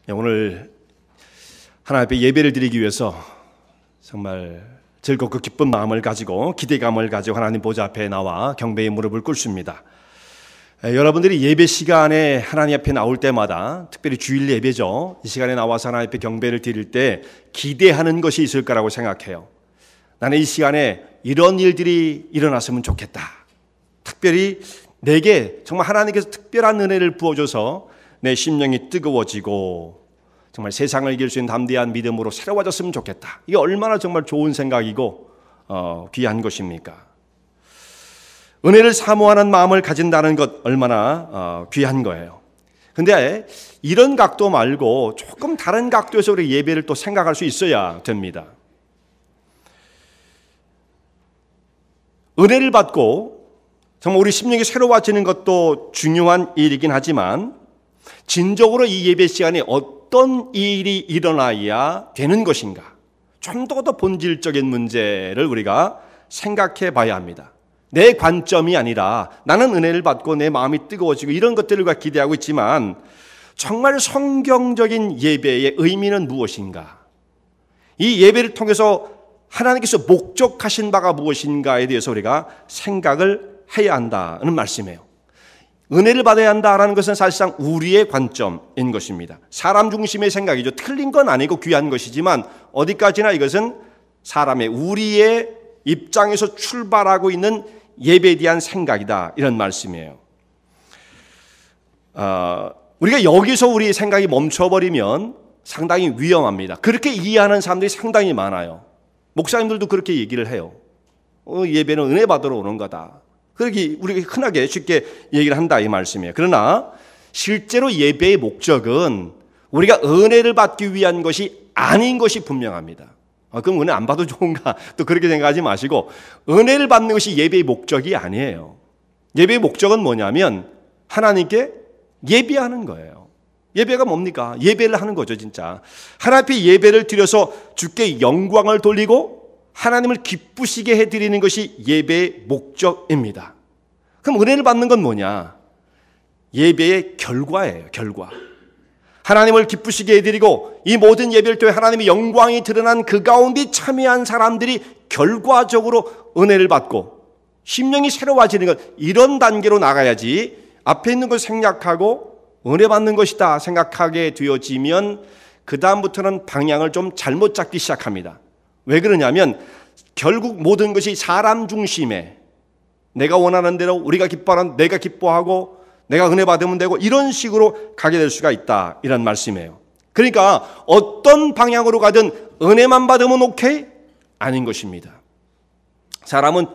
오늘 하나님 앞에 예배를 드리기 위해서 정말 즐겁고 기쁜 마음을 가지고 기대감을 가지고 하나님 보좌 앞에 나와 경배의 무릎을 꿇습니다. 여러분들이 예배 시간에 하나님 앞에 나올 때마다, 특별히 주일 예배죠, 이 시간에 나와서 하나님 앞에 경배를 드릴 때 기대하는 것이 있을 거라고 생각해요. 나는 이 시간에 이런 일들이 일어났으면 좋겠다. 특별히 내게 정말 하나님께서 특별한 은혜를 부어줘서 내 심령이 뜨거워지고 정말 세상을 이길 수 있는 담대한 믿음으로 새로워졌으면 좋겠다. 이게 얼마나 정말 좋은 생각이고 귀한 것입니까? 은혜를 사모하는 마음을 가진다는 것 얼마나 귀한 거예요. 근데 이런 각도 말고 조금 다른 각도에서 우리 예배를 또 생각할 수 있어야 됩니다. 은혜를 받고 정말 우리 심령이 새로워지는 것도 중요한 일이긴 하지만 진정으로 이 예배 시간에 어떤 일이 일어나야 되는 것인가, 좀 더 본질적인 문제를 우리가 생각해 봐야 합니다. 내 관점이 아니라 나는 은혜를 받고 내 마음이 뜨거워지고 이런 것들을 기대하고 있지만 정말 성경적인 예배의 의미는 무엇인가, 이 예배를 통해서 하나님께서 목적하신 바가 무엇인가에 대해서 우리가 생각을 해야 한다는 말씀이에요. 은혜를 받아야 한다라는 것은 사실상 우리의 관점인 것입니다. 사람 중심의 생각이죠. 틀린 건 아니고 귀한 것이지만 어디까지나 이것은 사람의, 우리의 입장에서 출발하고 있는 예배에 대한 생각이다, 이런 말씀이에요. 우리가 여기서 우리 생각이 멈춰버리면 상당히 위험합니다. 그렇게 이해하는 사람들이 상당히 많아요. 목사님들도 그렇게 얘기를 해요. 예배는 은혜 받으러 오는 거다. 그렇게 우리가 흔하게 쉽게 얘기를 한다, 이 말씀이에요. 그러나 실제로 예배의 목적은 우리가 은혜를 받기 위한 것이 아닌 것이 분명합니다. 그럼 은혜 안 받아도 좋은가? 또 그렇게 생각하지 마시고, 은혜를 받는 것이 예배의 목적이 아니에요. 예배의 목적은 뭐냐면 하나님께 예배하는 거예요. 예배가 뭡니까? 예배를 하는 거죠, 진짜. 하나님 앞에 예배를 드려서 주께 영광을 돌리고 하나님을 기쁘시게 해드리는 것이 예배의 목적입니다. 그럼 은혜를 받는 건 뭐냐? 예배의 결과예요, 결과. 하나님을 기쁘시게 해드리고 이 모든 예배를 통해 하나님의 영광이 드러난 그 가운데 참여한 사람들이 결과적으로 은혜를 받고 심령이 새로워지는 것, 이런 단계로 나가야지 앞에 있는 걸 생략하고 은혜 받는 것이다 생각하게 되어지면 그 다음부터는 방향을 좀 잘못 잡기 시작합니다. 왜 그러냐면 결국 모든 것이 사람 중심에, 내가 원하는 대로, 우리가 기뻐하는, 내가 기뻐하고 내가 은혜 받으면 되고, 이런 식으로 가게 될 수가 있다, 이런 말씀이에요. 그러니까 어떤 방향으로 가든 은혜만 받으면 오케이? 아닌 것입니다. 사람은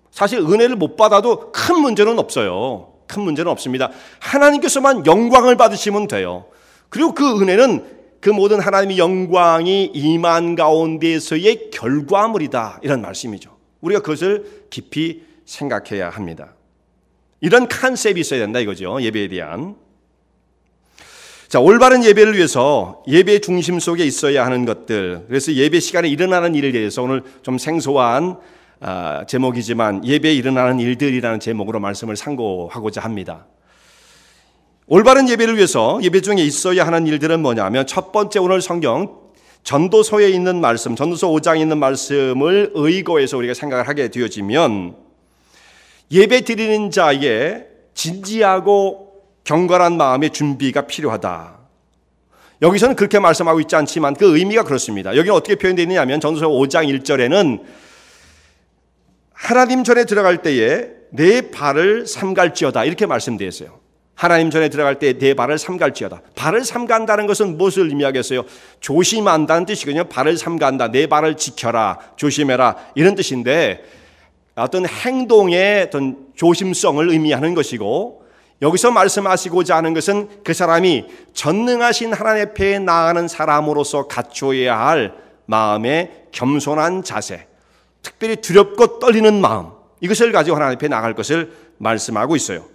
사실 은혜를 못 받아도 큰 문제는 없어요. 큰 문제는 없습니다. 하나님께서만 영광을 받으시면 돼요. 그리고 그 은혜는 그 모든 하나님의 영광이 임한 가운데서의 결과물이다, 이런 말씀이죠. 우리가 그것을 깊이 생각해야 합니다. 이런 컨셉이 있어야 된다, 이거죠, 예배에 대한. 자, 올바른 예배를 위해서 예배의 중심 속에 있어야 하는 것들, 그래서 예배 시간에 일어나는 일에 대해서 오늘 좀 생소한 제목이지만 예배에 일어나는 일들이라는 제목으로 말씀을 상고하고자 합니다. 올바른 예배를 위해서 예배 중에 있어야 하는 일들은 뭐냐면, 첫 번째, 오늘 성경 전도서에 있는 말씀, 전도서 5장에 있는 말씀을 의거해서 우리가 생각을 하게 되어지면 예배 드리는 자의 진지하고 경건한 마음의 준비가 필요하다. 여기서는 그렇게 말씀하고 있지 않지만 그 의미가 그렇습니다. 여기는 어떻게 표현되어 있느냐면 전도서 5장 1절에는 하나님 전에 들어갈 때에 내 발을 삼갈지어다, 이렇게 말씀되어 있어요. 하나님 전에 들어갈 때 내 발을 삼갈지어다. 발을 삼간다는 것은 무엇을 의미하겠어요? 조심한다는 뜻이거든요. 발을 삼간다, 내 발을 지켜라, 조심해라, 이런 뜻인데 어떤 행동의 어떤 조심성을 의미하는 것이고, 여기서 말씀하시고자 하는 것은 그 사람이 전능하신 하나님 앞에 나아가는 사람으로서 갖춰야 할 마음의 겸손한 자세, 특별히 두렵고 떨리는 마음, 이것을 가지고 하나님 앞에 나갈 것을 말씀하고 있어요.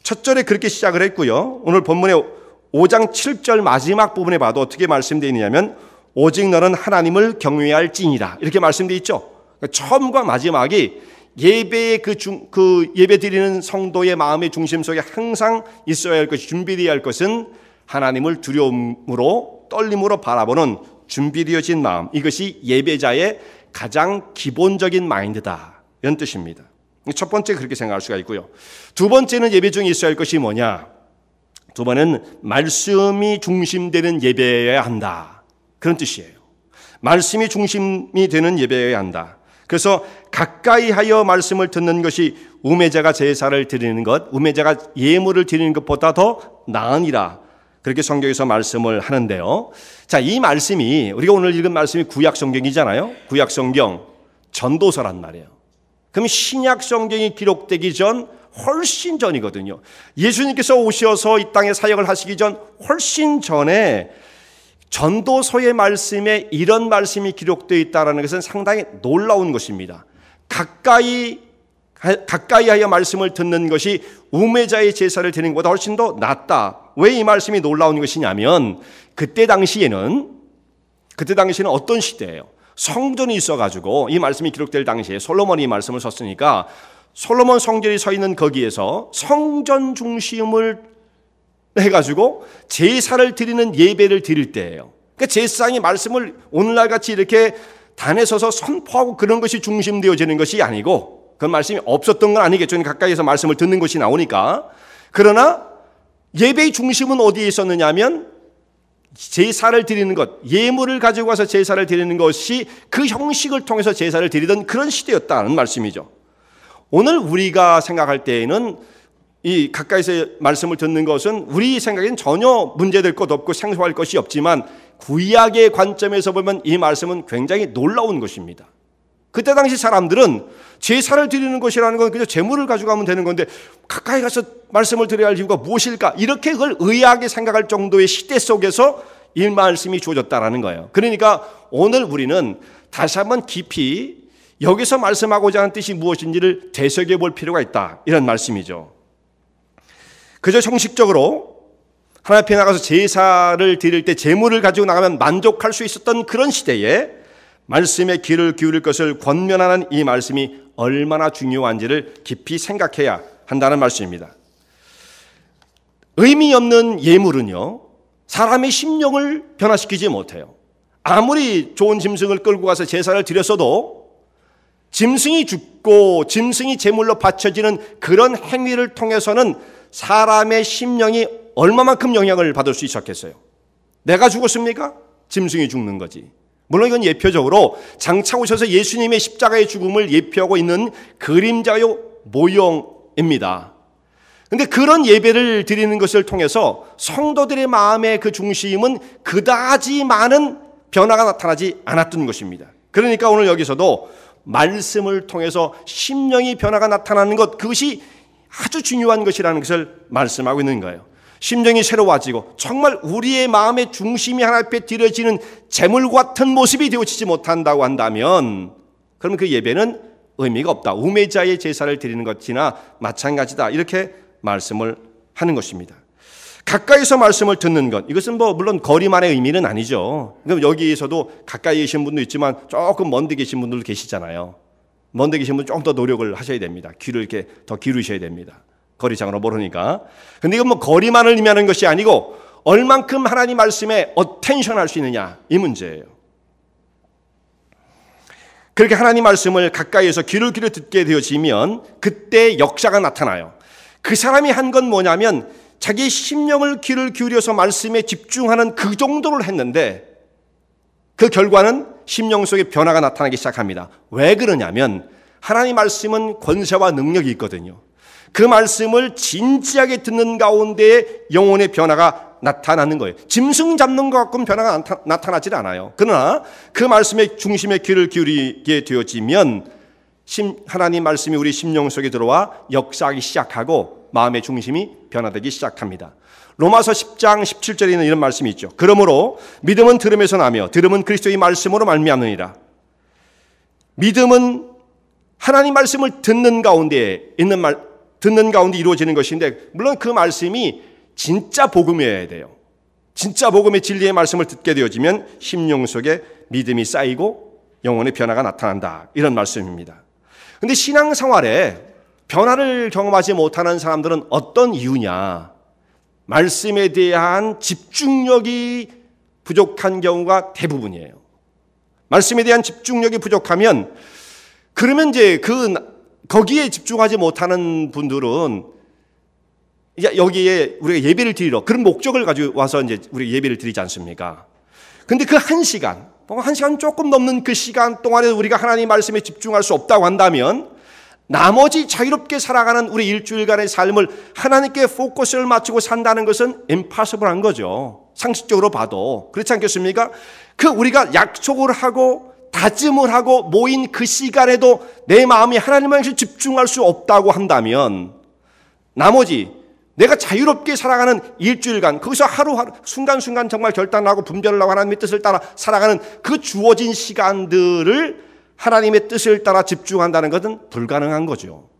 첫 절에 그렇게 시작을 했고요. 오늘 본문의 5장 7절 마지막 부분에 봐도 어떻게 말씀되어 있느냐면 오직 너는 하나님을 경외할지니라, 이렇게 말씀되어 있죠. 처음과 마지막이 예배의 그 예배 드리는 성도의 마음의 중심 속에 항상 있어야 할 것이, 준비되어야 할 것은 하나님을 두려움으로 떨림으로 바라보는 준비되어진 마음, 이것이 예배자의 가장 기본적인 마인드다, 이런 뜻입니다. 첫 번째 그렇게 생각할 수가 있고요. 두 번째는 예배 중에 있어야 할 것이 뭐냐? 두 번은 말씀이 중심되는 예배여야 한다, 그런 뜻이에요. 말씀이 중심이 되는 예배여야 한다. 그래서 가까이 하여 말씀을 듣는 것이 우매자가 제사를 드리는 것, 우매자가 예물을 드리는 것보다 더 나으니라, 그렇게 성경에서 말씀을 하는데요. 자, 이 말씀이, 우리가 오늘 읽은 말씀이 구약 성경이잖아요. 구약 성경 전도서란 말이에요. 그럼 신약 성경이 기록되기 전 훨씬 전이거든요. 예수님께서 오셔서 이 땅에 사역을 하시기 전 훨씬 전에 전도서의 말씀에 이런 말씀이 기록되어 있다는 것은 상당히 놀라운 것입니다. 가까이 하여 말씀을 듣는 것이 우매자의 제사를 드리는 것보다 훨씬 더 낫다. 왜 이 말씀이 놀라운 것이냐면 그때 당시에는 어떤 시대예요? 성전이 있어가지고 이 말씀이 기록될 당시에 솔로몬이 이 말씀을 썼으니까 솔로몬 성전이 서 있는 거기에서 성전 중심을 해가지고 제사를 드리는 예배를 드릴 때예요. 그러니까 제사장이 말씀을 오늘날 같이 이렇게 단에 서서 선포하고 그런 것이 중심되어지는 것이 아니고, 그런 말씀이 없었던 건 아니겠죠. 가까이에서 말씀을 듣는 것이 나오니까. 그러나 예배의 중심은 어디에 있었느냐 하면 제사를 드리는 것, 예물을 가지고 와서 제사를 드리는 것이 그 형식을 통해서 제사를 드리던 그런 시대였다는 말씀이죠. 오늘 우리가 생각할 때에는 이 가까이서 말씀을 듣는 것은 우리 생각엔 전혀 문제될 것 없고 생소할 것이 없지만 구약의 관점에서 보면 이 말씀은 굉장히 놀라운 것입니다. 그때 당시 사람들은 제사를 드리는 것이라는 건 그냥 제물을 가져가면 되는 건데 가까이 가서 말씀을 드려야 할 이유가 무엇일까? 이렇게 그걸 의아하게 생각할 정도의 시대 속에서 이 말씀이 주어졌다는 거예요. 그러니까 오늘 우리는 다시 한번 깊이 여기서 말씀하고자 하는 뜻이 무엇인지를 되새겨 볼 필요가 있다, 이런 말씀이죠. 그저 형식적으로 하나님 앞에 나가서 제사를 드릴 때 제물을 가지고 나가면 만족할 수 있었던 그런 시대에 말씀에 귀를 기울일 것을 권면하는 이 말씀이 얼마나 중요한지를 깊이 생각해야 한다는 말씀입니다. 의미 없는 예물은요, 사람의 심령을 변화시키지 못해요. 아무리 좋은 짐승을 끌고 가서 제사를 드렸어도 짐승이 죽고 짐승이 제물로 바쳐지는 그런 행위를 통해서는 사람의 심령이 얼마만큼 영향을 받을 수 있었겠어요? 내가 죽었습니까? 짐승이 죽는 거지. 물론 이건 예표적으로 장차 오셔서 예수님의 십자가의 죽음을 예표하고 있는 그림자요 모형입니다. 그런데 그런 예배를 드리는 것을 통해서 성도들의 마음의 그 중심은 그다지 많은 변화가 나타나지 않았던 것입니다. 그러니까 오늘 여기서도 말씀을 통해서 심령이 변화가 나타나는 것, 그것이 아주 중요한 것이라는 것을 말씀하고 있는 거예요. 심령이 새로워지고 정말 우리의 마음의 중심이 하나님 앞에 드려지는 재물 같은 모습이 되어지지 못한다고 한다면 그러면 그 예배는 의미가 없다. 우매자의 제사를 드리는 것이나 마찬가지다. 이렇게 말씀을 하는 것입니다. 가까이서 말씀을 듣는 것, 이것은 물론 거리만의 의미는 아니죠. 그럼 여기에서도 가까이 계신 분도 있지만 조금 먼데 계신 분들도 계시잖아요. 먼데 계신 분 조금 더 노력을 하셔야 됩니다. 귀를 이렇게 더 기울이셔야 됩니다. 거리장으로 모르니까. 근데 이건 거리만을 의미하는 것이 아니고 얼만큼 하나님 말씀에 어텐션 할 수 있느냐, 이 문제예요. 그렇게 하나님 말씀을 가까이에서 귀를 기울여 듣게 되어지면 그때 역사가 나타나요. 그 사람이 한 건 뭐냐면 자기 심령을 귀를 기울여서 말씀에 집중하는 그 정도를 했는데 그 결과는 심령 속에 변화가 나타나기 시작합니다. 왜 그러냐면 하나님 말씀은 권세와 능력이 있거든요. 그 말씀을 진지하게 듣는 가운데 영혼의 변화가 나타나는 거예요. 짐승 잡는 것 같고는 변화가 나타나질 않아요. 그러나 그 말씀의 중심에 귀를 기울이게 되어지면 하나님 말씀이 우리 심령 속에 들어와 역사하기 시작하고 마음의 중심이 변화되기 시작합니다. 로마서 10장 17절에는 이런 말씀이 있죠. 그러므로 믿음은 들음에서 나며 들음은 그리스도의 말씀으로 말미암느니라. 믿음은 하나님 말씀을 듣는 가운데 이루어지는 것인데, 물론 그 말씀이 진짜 복음이어야 돼요. 진짜 복음의 진리의 말씀을 듣게 되어지면 심령 속에 믿음이 쌓이고 영혼의 변화가 나타난다, 이런 말씀입니다. 그런데 신앙생활에 변화를 경험하지 못하는 사람들은 어떤 이유냐? 말씀에 대한 집중력이 부족한 경우가 대부분이에요. 말씀에 대한 집중력이 부족하면 그러면 이제 거기에 집중하지 못하는 분들은 여기에 우리가 예배를 드리러 그런 목적을 가지고 와서 이제 우리 예배를 드리지 않습니까? 근데 그 1시간, 1시간 조금 넘는 그 시간 동안에 우리가 하나님 말씀에 집중할 수 없다고 한다면 나머지 자유롭게 살아가는 우리 일주일간의 삶을 하나님께 포커스를 맞추고 산다는 것은 impossible한 거죠. 상식적으로 봐도. 그렇지 않겠습니까? 우리가 약속을 하고 다짐을 하고 모인 그 시간에도 내 마음이 하나님만 집중할 수 없다고 한다면 나머지 내가 자유롭게 살아가는 일주일간 거기서 하루하루 순간순간 정말 결단하고 분별을 하고 하나님의 뜻을 따라 살아가는 그 주어진 시간들을 하나님의 뜻을 따라 집중한다는 것은 불가능한 거죠.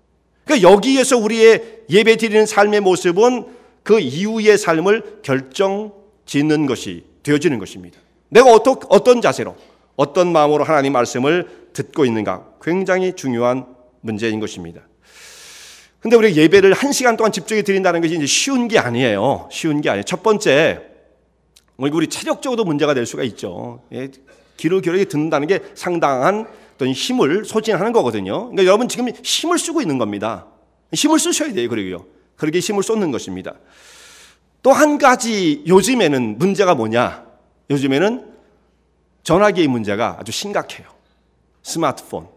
그러니까 여기에서 우리의 예배 드리는 삶의 모습은 그 이후의 삶을 결정짓는 것이 되어지는 것입니다. 내가 어떤 자세로 어떤 마음으로 하나님 말씀을 듣고 있는가 굉장히 중요한 문제인 것입니다. 근데 우리 예배를 1시간 동안 집중해 드린다는 것이 이제 쉬운 게 아니에요. 쉬운 게 아니에요. 첫 번째, 우리 체력적으로도 문제가 될 수가 있죠. 기르게 듣는다는 게 상당한 어떤 힘을 소진하는 거거든요. 그러니까 여러분 지금 힘을 쓰고 있는 겁니다. 힘을 쓰셔야 돼요. 그렇게 힘을 쏟는 것입니다. 또 한 가지 요즘에는 문제가 뭐냐? 요즘에는 전화기의 문제가 아주 심각해요. 스마트폰.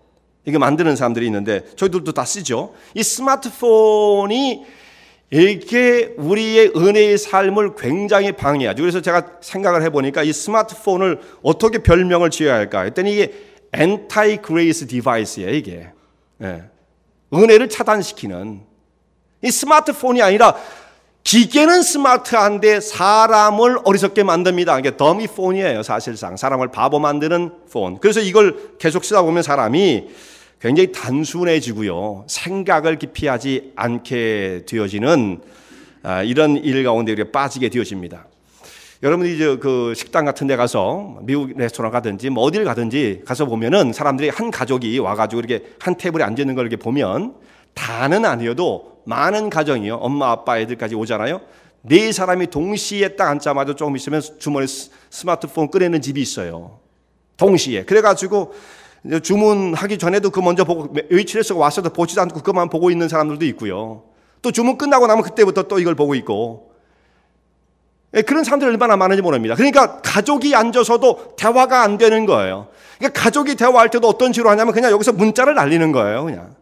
이거 만드는 사람들이 있는데 저희들도 다 쓰죠. 이 스마트폰이 이렇게 우리의 은혜의 삶을 굉장히 방해하죠. 그래서 제가 생각을 해보니까 이 스마트폰을 어떻게 별명을 지어야 할까 했더니 이게 anti-grace device예요. 이게 은혜를 차단시키는 이 스마트폰이 아니라 기계는 스마트한데 사람을 어리석게 만듭니다. 이게 더미폰이에요. 사실상 사람을 바보 만드는 폰. 그래서 이걸 계속 쓰다 보면 사람이 굉장히 단순해지고요. 생각을 깊이 하지 않게 되어지는 이런 일 가운데 우리가 빠지게 되어집니다. 여러분이 이제 그 식당 같은 데 가서 미국 레스토랑 가든지 뭐 어디를 가든지 가서 보면은 사람들이 한 가족이 와가지고 이렇게 한 테이블에 앉아 있는 걸 이렇게 보면 다는 아니어도 많은 가정이요. 엄마, 아빠, 애들까지 오잖아요. 네 사람이 동시에 딱 앉자마자 조금 있으면 주머니에 스마트폰 꺼내는 집이 있어요. 동시에. 그래가지고 주문하기 전에도 그 먼저 보고 웨이트레스가 왔어도 보지도 않고 그것만 보고 있는 사람들도 있고요. 또 주문 끝나고 나면 그때부터 또 이걸 보고 있고. 그런 사람들이 얼마나 많은지 모릅니다. 그러니까 가족이 앉아서도 대화가 안 되는 거예요. 그러니까 가족이 대화할 때도 어떤 식으로 하냐면 그냥 여기서 문자를 날리는 거예요. 그냥.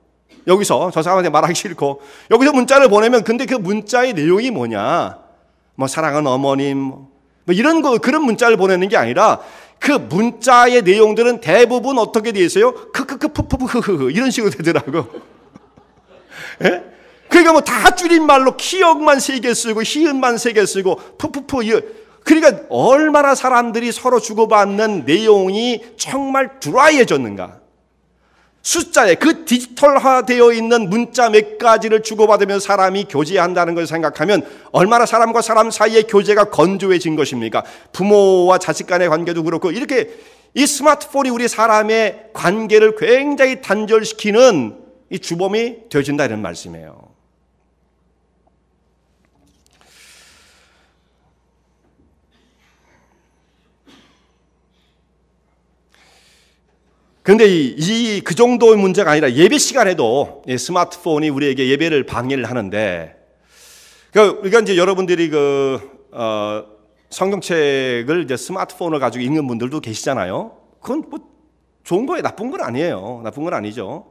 여기서 저 사람한테 말하기 싫고 여기서 문자를 보내면 근데 그 문자의 내용이 뭐냐? 뭐 사랑하는 어머님 뭐 이런 거 그런 문자를 보내는 게 아니라 그 문자의 내용들은 대부분 어떻게 돼 있어요? 크크크푸푸푸흐흐 이런 식으로 되더라고. 예? 그러니까 뭐 다 줄임말로 키역만 3개 쓰고 히읗만 3개 쓰고 푸푸푸 그러니까 얼마나 사람들이 서로 주고받는 내용이 정말 드라이해졌는가. 숫자에 그 디지털화되어 있는 문자 몇 가지를 주고받으며 사람이 교제한다는 것을 생각하면 얼마나 사람과 사람 사이의 교제가 건조해진 것입니까? 부모와 자식 간의 관계도 그렇고 이렇게 이 스마트폰이 우리 사람의 관계를 굉장히 단절시키는 이 주범이 되어진다 이런 말씀이에요. 그런데 그 정도의 문제가 아니라 예배 시간에도 스마트폰이 우리에게 예배를 방해를 하는데, 그러니까 이제 여러분들이 성경책을 이제 스마트폰을 가지고 읽는 분들도 계시잖아요. 그건 뭐 좋은 거예요, 나쁜 건 아니에요. 나쁜 건 아니죠.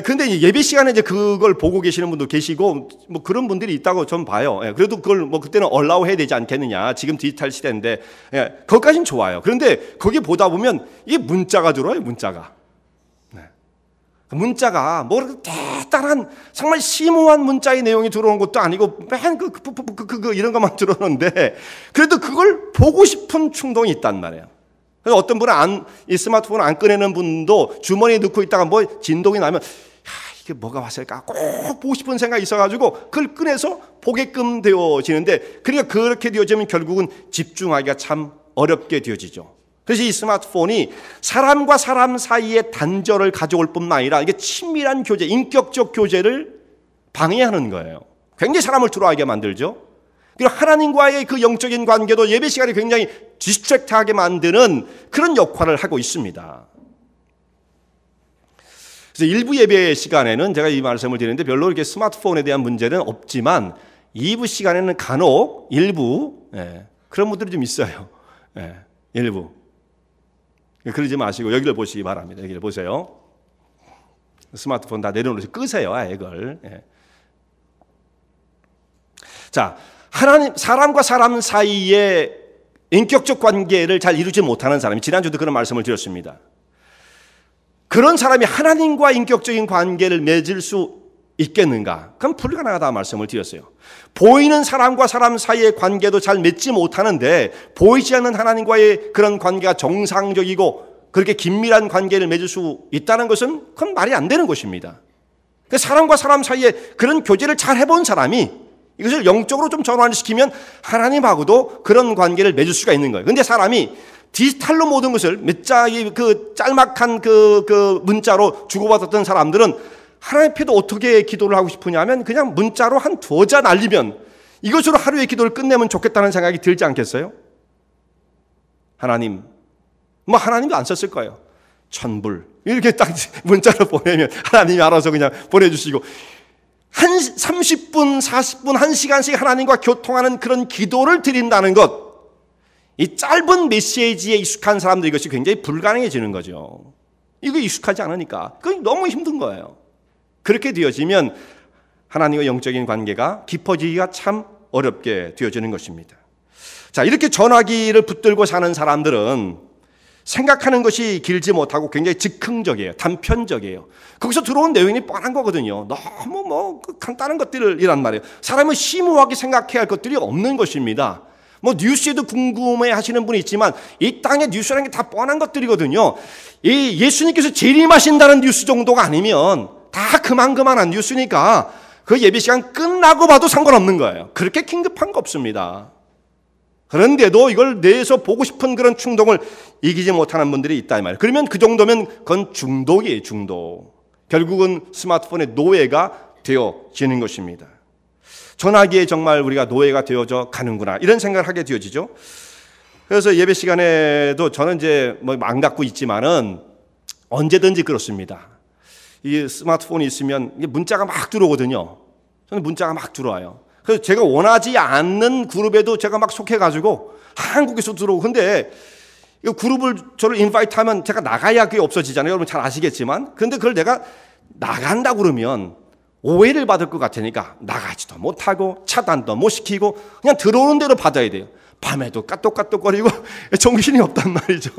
근데 예배 시간에 이제 그걸 보고 계시는 분도 계시고, 뭐 그런 분들이 있다고 좀 봐요. 그래도 그걸 뭐 그때는 얼라우 해야 되지 않겠느냐. 지금 디지털 시대인데, 그것까지는 좋아요. 그런데 거기 보다 보면 이게 문자가 들어와요, 문자가. 문자가 뭐 대단한 정말 심오한 문자의 내용이 들어오는 것도 아니고 맨 이런 것만 들어오는데 그래도 그걸 보고 싶은 충동이 있단 말이에요. 그래서 어떤 분은 이 스마트폰을 안 꺼내는 분도 주머니에 넣고 있다가 뭐 진동이 나면 이게 뭐가 왔을까 꼭 보고 싶은 생각이 있어가지고 그걸 꺼내서 보게끔 되어지는데 그러니까 그렇게 되어지면 결국은 집중하기가 참 어렵게 되어지죠. 그래서 이 스마트폰이 사람과 사람 사이의 단절을 가져올 뿐만 아니라 이게 친밀한 교제, 인격적 교제를 방해하는 거예요. 굉장히 사람을 들어하게 만들죠. 그리고 하나님과의 그 영적인 관계도 예배 시간이 굉장히 디스트랙트하게 만드는 그런 역할을 하고 있습니다. 그래서 일부 예배 시간에는 제가 이 말씀을 드리는데 별로 이렇게 스마트폰에 대한 문제는 없지만 2부 시간에는 간혹 일부 그런 분들이 좀 있어요. 일부. 그러지 마시고 여기를 보시기 바랍니다. 여기를 보세요. 스마트폰 다 내려놓으시고 끄세요. 이걸. 자, 하나님, 사람과 사람 사이에 인격적 관계를 잘 이루지 못하는 사람이, 지난주도 그런 말씀을 드렸습니다. 그런 사람이 하나님과 인격적인 관계를 맺을 수 있겠는가? 그럼 불가능하다 말씀을 드렸어요. 보이는 사람과 사람 사이의 관계도 잘 맺지 못하는데 보이지 않는 하나님과의 그런 관계가 정상적이고 그렇게 긴밀한 관계를 맺을 수 있다는 것은 그건 말이 안 되는 것입니다. 사람과 사람 사이에 그런 교제를 잘 해본 사람이 이것을 영적으로 좀 전환시키면 하나님하고도 그런 관계를 맺을 수가 있는 거예요. 그런데 사람이 디지털로 모든 것을 몇 장의 그 짤막한 그 문자로 주고받았던 사람들은 하나님 앞에도 어떻게 기도를 하고 싶으냐면 그냥 문자로 한 2자 날리면 이것으로 하루의 기도를 끝내면 좋겠다는 생각이 들지 않겠어요? 하나님, 하나님도 안 썼을 거예요. 1000불 이렇게 딱 문자로 보내면 하나님이 알아서 그냥 보내주시고 30분, 40분, 1시간씩 하나님과 교통하는 그런 기도를 드린다는 것, 이 짧은 메시지에 익숙한 사람들 이것이 굉장히 불가능해지는 거죠. 이거 익숙하지 않으니까 그건 너무 힘든 거예요. 그렇게 되어지면 하나님과 영적인 관계가 깊어지기가 참 어렵게 되어지는 것입니다. 자, 이렇게 전화기를 붙들고 사는 사람들은 생각하는 것이 길지 못하고 굉장히 즉흥적이에요. 단편적이에요. 거기서 들어온 내용이 뻔한 거거든요. 너무 간단한 것들이란 말이에요. 사람은 심오하게 생각해야 할 것들이 없는 것입니다. 뉴스에도 궁금해 하시는 분이 있지만 이 땅의 뉴스라는 게 다 뻔한 것들이거든요. 이 예수님께서 재림하신다는 뉴스 정도가 아니면 다 그만한 뉴스니까 그 예배 시간 끝나고 봐도 상관없는 거예요. 그렇게 긴급한 거 없습니다. 그런데도 이걸 내에서 보고 싶은 그런 충동을 이기지 못하는 분들이 있다 이 말이에요. 그러면 그 정도면 그건 중독이에요. 중독. 결국은 스마트폰의 노예가 되어지는 것입니다. 전화기에 정말 우리가 노예가 되어져 가는구나 이런 생각을 하게 되어지죠. 그래서 예배 시간에도 저는 이제 안 갖고 있지만은 언제든지 그렇습니다. 이 스마트폰이 있으면 문자가 막 들어오거든요. 저는 문자가 막 들어와요. 그래서 제가 원하지 않는 그룹에도 제가 막 속해가지고 한국에서 들어오고, 근데 이 그룹을 저를 인바이트하면 제가 나가야 그게 없어지잖아요. 여러분 잘 아시겠지만. 그런데 그걸 내가 나간다 그러면 오해를 받을 것 같으니까 나가지도 못하고 차단도 못 시키고 그냥 들어오는 대로 받아야 돼요. 밤에도 까똑까똑거리고 정신이 없단 말이죠.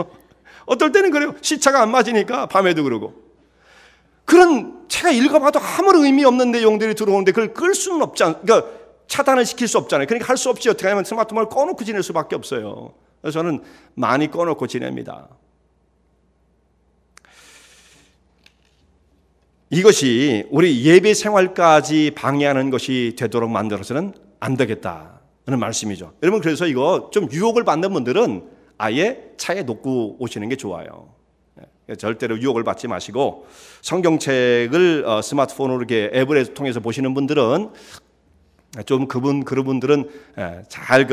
어떨 때는 그래요. 시차가 안 맞으니까 밤에도 그러고. 그런 제가 읽어봐도 아무런 의미 없는 내용들이 들어오는데 그걸 끌 수는 없지 그러니까 차단을 시킬 수 없잖아요. 그러니까 할 수 없이 어떻게 하면 스마트폰을 꺼놓고 지낼 수밖에 없어요. 그래서 저는 많이 꺼놓고 지냅니다. 이것이 우리 예배 생활까지 방해하는 것이 되도록 만들어서는 안 되겠다는 말씀이죠. 여러분 그래서 이거 좀 유혹을 받는 분들은 아예 차에 놓고 오시는 게 좋아요. 절대로 유혹을 받지 마시고 성경책을 스마트폰으로 이렇게 앱을 통해서 보시는 분들은 좀 그런 분들은 잘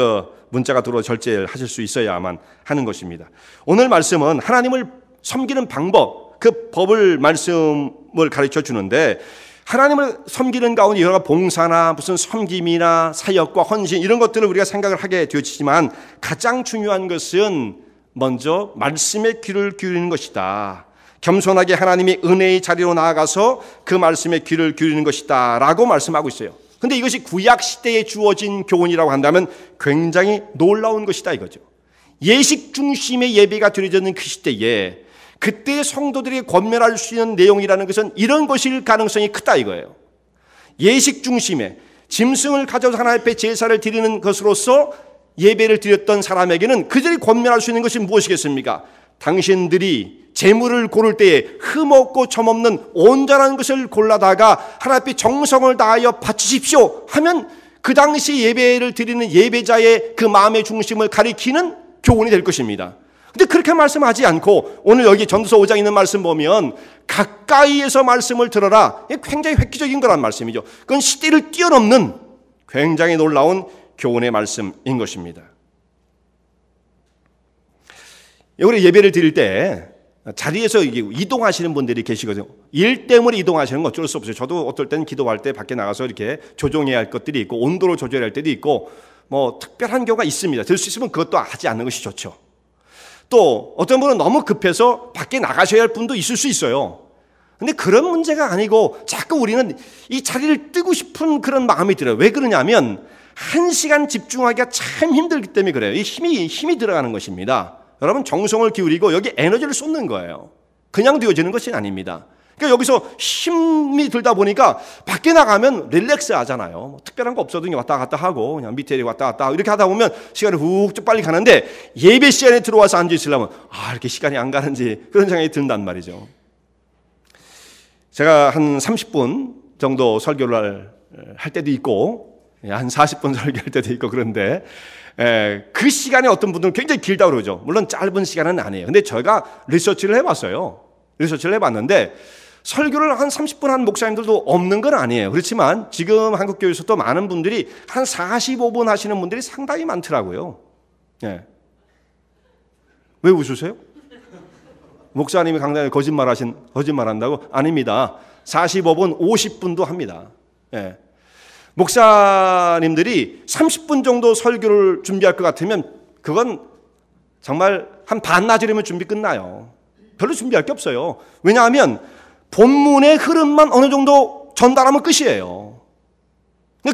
문자가 들어와 절제하실 수 있어야만 하는 것입니다. 오늘 말씀은 하나님을 섬기는 방법, 그 법을 말씀을 가르쳐 주는데 하나님을 섬기는 가운데 여러 봉사나 무슨 섬김이나 사역과 헌신 이런 것들을 우리가 생각을 하게 되었지만 가장 중요한 것은 먼저 말씀에 귀를 기울이는 것이다. 겸손하게 하나님의 은혜의 자리로 나아가서 그 말씀에 귀를 기울이는 것이다 라고 말씀하고 있어요. 근데 이것이 구약 시대에 주어진 교훈이라고 한다면 굉장히 놀라운 것이다 이거죠. 예식 중심의 예배가 드려졌는 그 시대에 그때의 성도들이 권면할 수 있는 내용이라는 것은 이런 것일 가능성이 크다 이거예요. 예식 중심의 짐승을 가져서 하나님 앞에 제사를 드리는 것으로서 예배를 드렸던 사람에게는 그들이 권면할 수 있는 것이 무엇이겠습니까? 당신들이 재물을 고를 때에 흠없고 점없는 온전한 것을 골라다가 하나님 앞에 정성을 다하여 바치십시오 하면 그 당시 예배를 드리는 예배자의 그 마음의 중심을 가리키는 교훈이 될 것입니다. 근데 그렇게 말씀하지 않고 오늘 여기 전도서 5장에 있는 말씀 보면 가까이에서 말씀을 들어라. 굉장히 획기적인 거란 말씀이죠. 그건 시대를 뛰어넘는 굉장히 놀라운 교훈의 말씀인 것입니다. 우리 예배를 드릴 때 자리에서 이동하시는 분들이 계시거든요. 일 때문에 이동하시는 건 어쩔 수 없어요. 저도 어떨 때는 기도할 때 밖에 나가서 이렇게 조정해야 할 것들이 있고 온도를 조절해야 할 때도 있고 뭐 특별한 경우가 있습니다. 될 수 있으면 그것도 하지 않는 것이 좋죠. 또 어떤 분은 너무 급해서 밖에 나가셔야 할 분도 있을 수 있어요. 근데 그런 문제가 아니고 자꾸 우리는 이 자리를 뜨고 싶은 그런 마음이 들어요. 왜 그러냐면 1시간 집중하기가 참 힘들기 때문에 그래요. 이 힘이 들어가는 것입니다. 여러분 정성을 기울이고 여기 에너지를 쏟는 거예요. 그냥 되어지는 것이 아닙니다. 그러니까 여기서 힘이 들다 보니까 밖에 나가면 릴렉스 하잖아요. 뭐 특별한 거 없어도 그냥 왔다 갔다 하고 그냥 밑에 왔다 갔다 하고 이렇게 하다 보면 시간이 훅 빨리 가는데 예배 시간에 들어와서 앉아 있으려면 이렇게 시간이 안 가는지 그런 생각이 든단 말이죠. 제가 한 30분 정도 설교를 할 때도 있고 한 40분 설교할 때도 있고 그런데 그 시간에 어떤 분들은 굉장히 길다고 그러죠. 물론 짧은 시간은 아니에요. 근데 저희가 리서치를 해봤어요. 리서치를 해봤는데 설교를 한 30분 한 목사님들도 없는 건 아니에요. 그렇지만 지금 한국교회에서도 많은 분들이 한 45분 하시는 분들이 상당히 많더라고요. 왜 웃으세요? 목사님이 강단에 거짓말한다고? 아닙니다. 45분, 50분도 합니다. 목사님들이 30분 정도 설교를 준비할 것 같으면 그건 정말 한 반나절이면 준비 끝나요. 별로 준비할 게 없어요. 왜냐하면 본문의 흐름만 어느 정도 전달하면 끝이에요.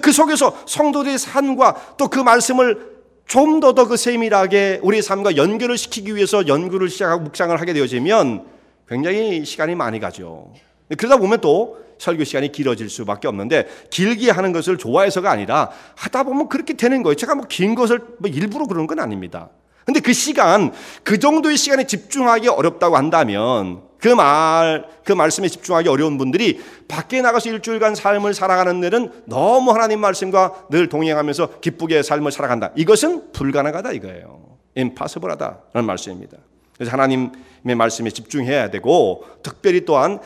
그 속에서 성도들의 삶과 또 그 말씀을 좀 더 그 세밀하게 우리의 삶과 연결을 시키기 위해서 연구를 시작하고 묵상을 하게 되어지면 굉장히 시간이 많이 가죠. 그러다 보면 또 설교 시간이 길어질 수밖에 없는데 길게 하는 것을 좋아해서가 아니라 하다 보면 그렇게 되는 거예요. 제가 뭐 긴 것을 일부러 그러는 건 아닙니다. 근데 그 시간, 그 정도의 시간에 집중하기 어렵다고 한다면 그 말씀에 집중하기 어려운 분들이 밖에 나가서 일주일간 삶을 살아가는 일은 너무 하나님 말씀과 늘 동행하면서 기쁘게 삶을 살아간다. 이것은 불가능하다 이거예요. impossible하다라는 말씀입니다. 그래서 하나님의 말씀에 집중해야 되고 특별히 또한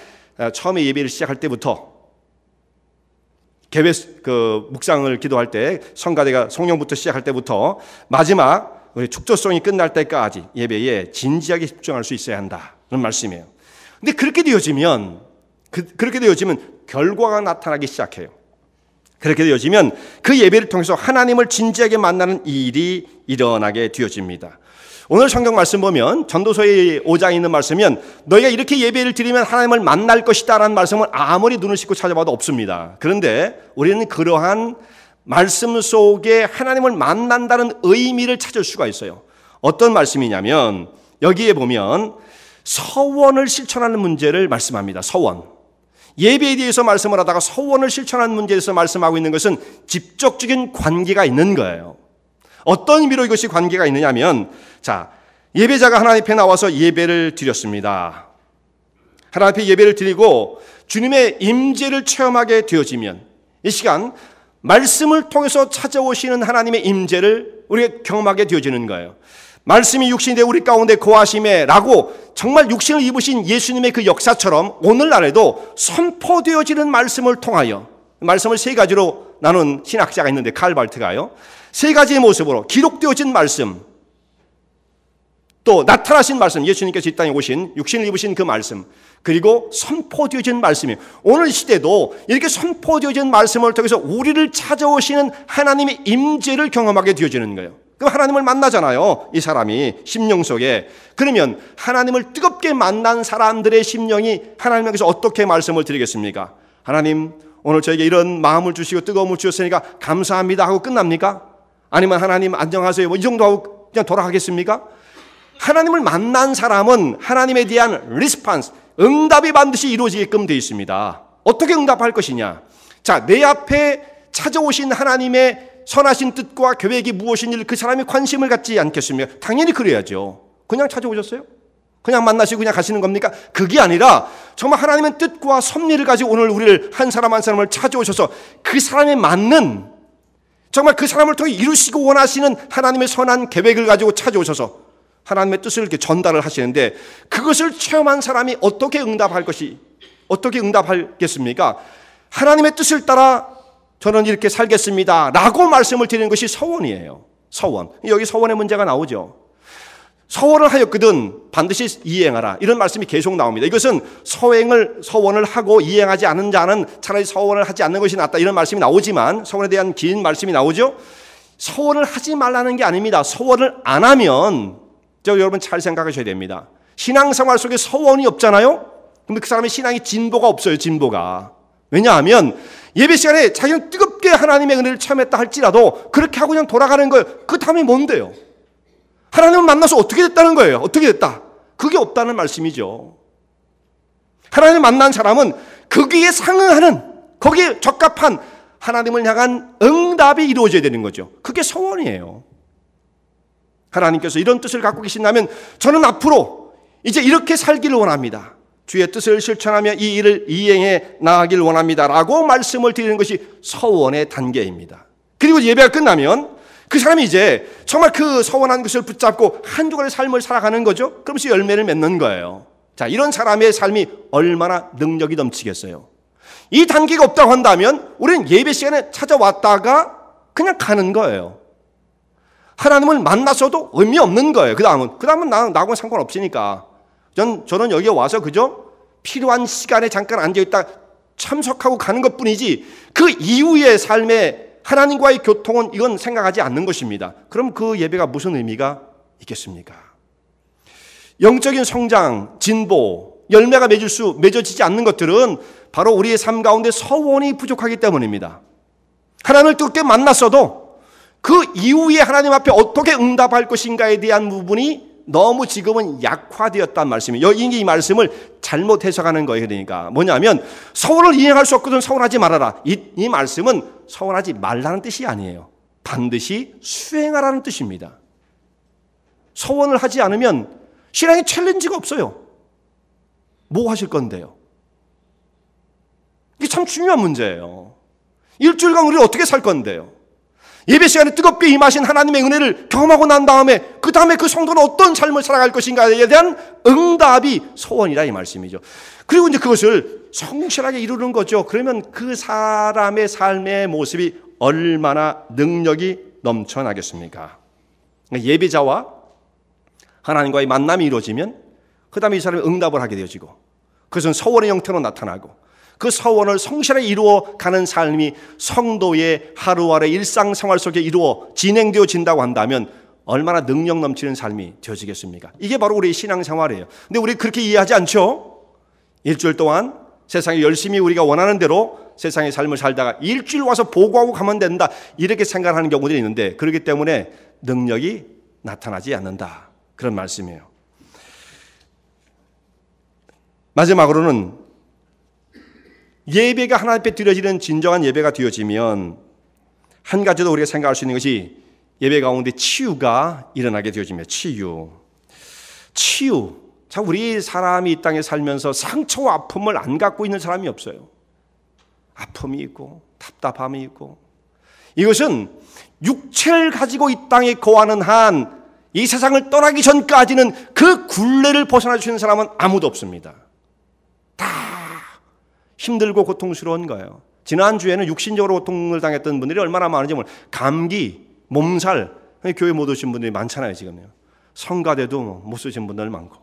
처음에 예배를 시작할 때부터 묵상을 기도할 때 성가대가 성령부터 시작할 때부터 마지막 우리 축도성이 끝날 때까지 예배에 진지하게 집중할 수 있어야 한다는 말씀이에요. 근데 그렇게 되어지면 결과가 나타나기 시작해요. 그렇게 되어지면 그 예배를 통해서 하나님을 진지하게 만나는 일이 일어나게 되어집니다. 오늘 성경 말씀 보면 전도서의 5장에 있는 말씀이면 너희가 이렇게 예배를 드리면 하나님을 만날 것이다 라는 말씀은 아무리 눈을 씻고 찾아봐도 없습니다. 그런데 우리는 그러한 말씀 속에 하나님을 만난다는 의미를 찾을 수가 있어요. 어떤 말씀이냐면 여기에 보면 서원을 실천하는 문제를 말씀합니다. 서원. 예배에 대해서 말씀을 하다가 서원을 실천하는 문제에 대해서 말씀하고 있는 것은 직접적인 관계가 있는 거예요. 어떤 의미로 이것이 관계가 있느냐면 예배자가 하나님 앞에 나와서 예배를 드렸습니다. 하나님 앞에 예배를 드리고 주님의 임재를 체험하게 되어지면 이 시간 말씀을 통해서 찾아오시는 하나님의 임재를 우리가 경험하게 되어지는 거예요. 말씀이 육신이 되어 우리 가운데 거하심에 라고 정말 육신을 입으신 예수님의 그 역사처럼 오늘날에도 선포되어지는 말씀을 통하여 말씀을 세 가지로 나눈 신학자가 있는데 칼 발트가요. 세 가지의 모습으로 기록되어진 말씀 또 나타나신 말씀 예수님께서 이 땅에 오신 육신을 입으신 그 말씀 그리고 선포되어진 말씀이에요. 오늘 시대도 이렇게 선포되어진 말씀을 통해서 우리를 찾아오시는 하나님의 임재를 경험하게 되어지는 거예요. 그럼 하나님을 만나잖아요. 이 사람이 심령 속에. 그러면 하나님을 뜨겁게 만난 사람들의 심령이 하나님께서 어떻게 말씀을 드리겠습니까? 하나님 오늘 저에게 이런 마음을 주시고 뜨거움을 주셨으니까 감사합니다 하고 끝납니까? 아니면 하나님 안녕하세요 이 정도 하고 그냥 돌아가겠습니까? 하나님을 만난 사람은 하나님에 대한 리스폰스 응답이 반드시 이루어지게끔 되어 있습니다. 어떻게 응답할 것이냐? 내 앞에 찾아오신 하나님의 선하신 뜻과 계획이 무엇인지 그 사람이 관심을 갖지 않겠습니까? 당연히 그래야죠. 그냥 찾아오셨어요? 그냥 만나시고 그냥 가시는 겁니까? 그게 아니라 정말 하나님의 뜻과 섭리를 가지고 오늘 우리를 한 사람 한 사람을 찾아오셔서 그 사람에 맞는 정말 그 사람을 통해 이루시고 원하시는 하나님의 선한 계획을 가지고 찾아오셔서 하나님의 뜻을 이렇게 전달을 하시는데 그것을 체험한 사람이 어떻게 응답하겠습니까? 하나님의 뜻을 따라 저는 이렇게 살겠습니다 라고 말씀을 드리는 것이 서원이에요. 서원. 여기 서원의 문제가 나오죠. 서원을 하였거든 반드시 이행하라, 이런 말씀이 계속 나옵니다. 이것은 서원을 하고 이행하지 않은 자는 차라리 서원을 하지 않는 것이 낫다, 이런 말씀이 나오지만, 서원에 대한 긴 말씀이 나오죠. 서원을 하지 말라는 게 아닙니다. 서원을 안 하면, 여러분 잘 생각하셔야 됩니다. 신앙생활 속에 서원이 없잖아요. 그럼 그 사람의 신앙이 진보가 없어요. 진보가. 왜냐하면 예배 시간에 자기는 뜨겁게 하나님의 은혜를 체험했다 할지라도 그렇게 하고 그냥 돌아가는 거예요. 그 다음에 뭔데요? 하나님을 만나서 어떻게 됐다는 거예요? 어떻게 됐다? 그게 없다는 말씀이죠. 하나님을 만난 사람은 거기에 상응하는, 거기에 적합한 하나님을 향한 응답이 이루어져야 되는 거죠. 그게 서원이에요. 하나님께서 이런 뜻을 갖고 계신다면 저는 앞으로 이제 이렇게 살기를 원합니다. 주의 뜻을 실천하며 이 일을 이행해 나가길 원합니다 라고 말씀을 드리는 것이 서원의 단계입니다. 그리고 예배가 끝나면 그 사람이 이제 정말 그 서원한 것을 붙잡고 한 주간의 삶을 살아가는 거죠. 그러면서 열매를 맺는 거예요. 자, 이런 사람의 삶이 얼마나 능력이 넘치겠어요. 이 단계가 없다고 한다면 우리는 예배 시간에 찾아왔다가 그냥 가는 거예요. 하나님을 만났어도 의미 없는 거예요. 그 다음은 나하고는 상관없으니까. 저는 여기에 와서 그저 필요한 시간에 잠깐 앉아있다 참석하고 가는 것뿐이지 그 이후의 삶에 하나님과의 교통은 이건 생각하지 않는 것입니다. 그럼 그 예배가 무슨 의미가 있겠습니까? 영적인 성장, 진보, 열매가 맺어지지 않는 것들은 바로 우리의 삶 가운데 서원이 부족하기 때문입니다. 하나님을 뜨겁게 만났어도 그 이후에 하나님 앞에 어떻게 응답할 것인가에 대한 부분이 너무 지금은 약화되었다는 말씀이에요. 이 말씀을 잘못 해석하는 거예요. 그러니까 뭐냐면 서원을 이행할 수 없거든 서원하지 말아라. 이 말씀은 서원하지 말라는 뜻이 아니에요. 반드시 수행하라는 뜻입니다. 서원을 하지 않으면 신앙에 챌린지가 없어요. 뭐 하실 건데요? 이게 참 중요한 문제예요. 일주일간 우리 어떻게 살 건데요? 예배 시간에 뜨겁게 임하신 하나님의 은혜를 경험하고 난 다음에 그 다음에 그 성도는 어떤 삶을 살아갈 것인가에 대한 응답이 소원이라 이 말씀이죠. 그리고 이제 그것을 성실하게 이루는 거죠. 그러면 그 사람의 삶의 모습이 얼마나 능력이 넘쳐나겠습니까? 예배자와 하나님과의 만남이 이루어지면 그 다음에 이 사람이 응답을 하게 되어지고 그것은 서원의 형태로 나타나고 그 서원을 성실하게 이루어가는 삶이 성도의 하루하루 일상생활 속에 이루어 진행되어진다고 한다면 얼마나 능력 넘치는 삶이 되어지겠습니까? 이게 바로 우리의 신앙생활이에요. 근데 우리 그렇게 이해하지 않죠? 일주일 동안 세상에 열심히 우리가 원하는 대로 세상의 삶을 살다가 일주일 와서 보고하고 가면 된다 이렇게 생각하는 경우들이 있는데 그렇기 때문에 능력이 나타나지 않는다 그런 말씀이에요. 마지막으로는 예배가 하나님 앞에 드려지는 진정한 예배가 되어지면 한 가지 더 우리가 생각할 수 있는 것이 예배 가운데 치유가 일어나게 되어집니다. 치유. 참 우리 사람이 이 땅에 살면서 상처와 아픔을 안 갖고 있는 사람이 없어요. 아픔이 있고 답답함이 있고 이것은 육체를 가지고 이 땅에 거하는 한 이 세상을 떠나기 전까지는 그 굴레를 벗어나 주시는 사람은 아무도 없습니다. 다 힘들고 고통스러운 거예요. 지난주에는 육신적으로 고통을 당했던 분들이 얼마나 많은지 몰라요. 감기, 몸살, 교회 못 오신 분들이 많잖아요. 지금요. 성가대도 못 쓰신 분들 많고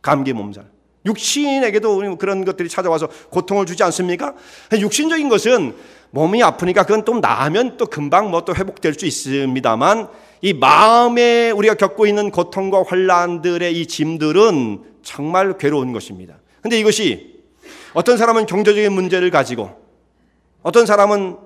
감기, 몸살. 육신에게도 그런 것들이 찾아와서 고통을 주지 않습니까? 육신적인 것은 몸이 아프니까 그건 또 나으면 또 금방 또 회복될 수 있습니다만 이 마음에 우리가 겪고 있는 고통과 환난들의 이 짐들은 정말 괴로운 것입니다. 근데 이것이 어떤 사람은 경제적인 문제를 가지고 어떤 사람은